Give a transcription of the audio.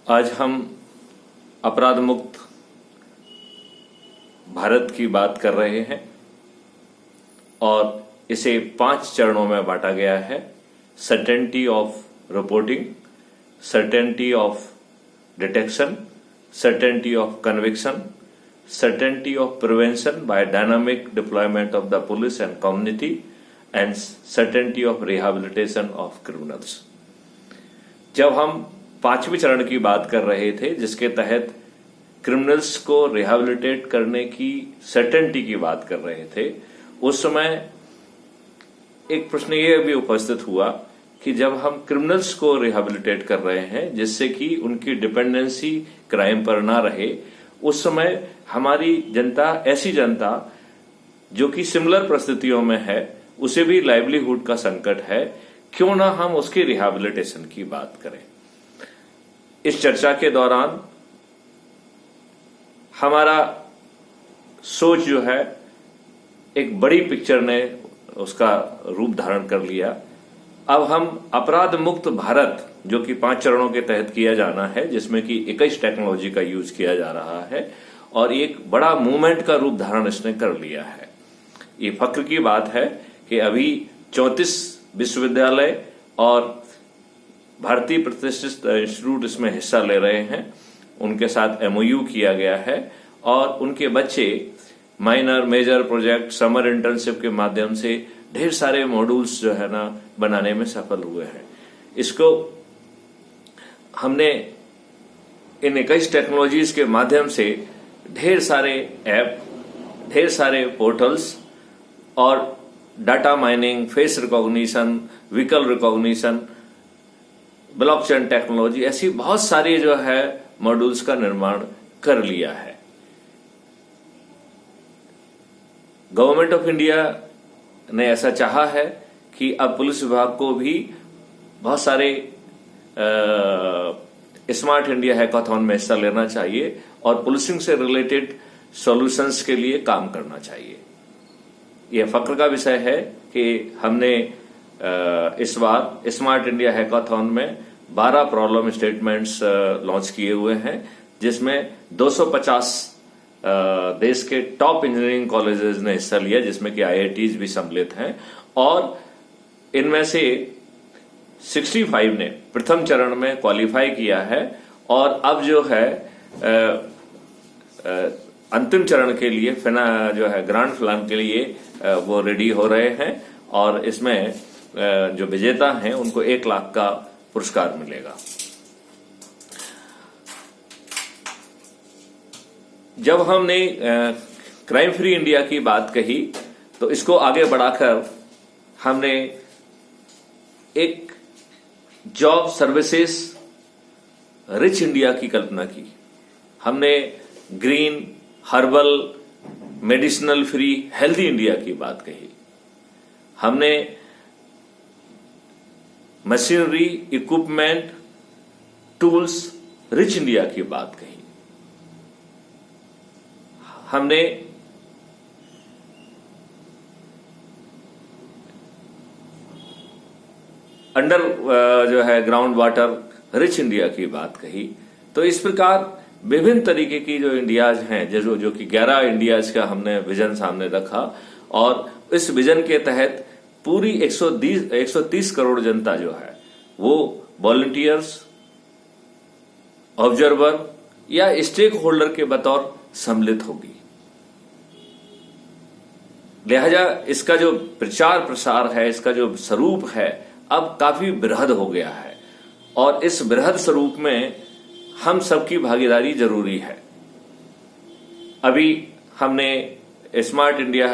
आज हम अपराध मुक्त भारत की बात कर रहे हैं और इसे 5 चरणों में बांटा गया है। Certainty of reporting, certainty of detection, certainty of conviction, certainty of prevention by dynamic deployment of the police and community, and certainty of rehabilitation of criminals। जब हम 5वें चरण की बात कर रहे थे जिसके तहत क्रिमिनल्स को रिहेबिलिटेट करने की सर्टेनिटी की बात कर रहे थे, उस समय एक प्रश्न ये भी उपस्थित हुआ कि जब हम क्रिमिनल्स को रिहेबिलिटेट कर रहे हैं जिससे कि उनकी डिपेंडेंसी क्राइम पर ना रहे, उस समय हमारी जनता, ऐसी जनता जो कि सिमिलर परिस्थितियों में है, उसे भी लाइवलीहुड का संकट है, क्यों ना हम उसके रिहेबिलिटेशन की बात करें। इस चर्चा के दौरान हमारा सोच जो है एक बड़ी पिक्चर ने उसका रूप धारण कर लिया। अब हम अपराध मुक्त भारत जो कि 5 चरणों के तहत किया जाना है, जिसमें कि 21 टेक्नोलॉजी का यूज किया जा रहा है और एक बड़ा मूवमेंट का रूप धारण इसने कर लिया है। ये फक्र की बात है कि अभी 34 विश्वविद्यालय और भारतीय प्रतिष्ठित इंस्टीट्यूट इसमें हिस्सा ले रहे हैं। उनके साथ MOU किया गया है और उनके बच्चे minor, major project, summer internship के माध्यम से ढेर सारे मॉड्यूल्स जो है ना बनाने में सफल हुए हैं। इसको हमने इन 21 टेक्नोलॉजीज के माध्यम से ढेर सारे ऐप, ढेर सारे पोर्टल्स और data mining, face recognition, vehicle recognition, blockchain technology, ऐसी बहुत सारी जो है मॉड्यूल्स का निर्माण कर लिया है। गवर्नमेंट ऑफ इंडिया ने ऐसा चाहा है कि अब पुलिस विभाग को भी बहुत सारे स्मार्ट इंडिया हैकाथॉन में हिस्सा लेना चाहिए और पुलिसिंग से रिलेटेड सॉल्यूशंस के लिए काम करना चाहिए। यह फक्र का विषय है कि हमने इस बार स्मार्ट इंडिया हैकाथॉन में 12 प्रॉब्लम स्टेटमेंट्स लॉन्च किए हुए हैं, जिसमें 250 देश के टॉप इंजीनियरिंग कॉलेजेस ने हिस्सा लिया, जिसमें कि IITs भी सम्मिलित हैं और इनमें से 65 ने प्रथम चरण में क्वालिफाई किया है और अब जो है अंतिम चरण के लिए जो है ग्रांड फिनाले के लिए वो रेडी हो रहे हैं और इसमें जो विजेता हैं उनको 1 लाख का पुरस्कार मिलेगा। जब हमने क्राइम फ्री इंडिया की बात कही तो इसको आगे बढ़ाकर हमने एक जॉब सर्विसेज रिच इंडिया की कल्पना की। हमने green, herbal, medicinal free, healthy India की बात कही। हमने machinery, equipment, tools, rich India की बात कही। हमने अंडर जो है ग्राउंड वाटर रिच इंडिया की बात कही। तो इस प्रकार विभिन्न तरीके की जो इंडियाज हैं, जो कि 11 इंडियाज का हमने विजन सामने रखा और इस विजन के तहत पूरी 130 करोड़ जनता जो है वो वॉलंटियर्स, ऑब्जर्वर या स्टेक होल्डर के बतौर सम्मिलित होगी। लिहाजा इसका जो प्रचार प्रसार है, इसका जो स्वरूप है, अब काफी बृहद हो गया है और इस बृहद स्वरूप में हम सबकी भागीदारी जरूरी है। अभी हमने स्मार्ट इंडिया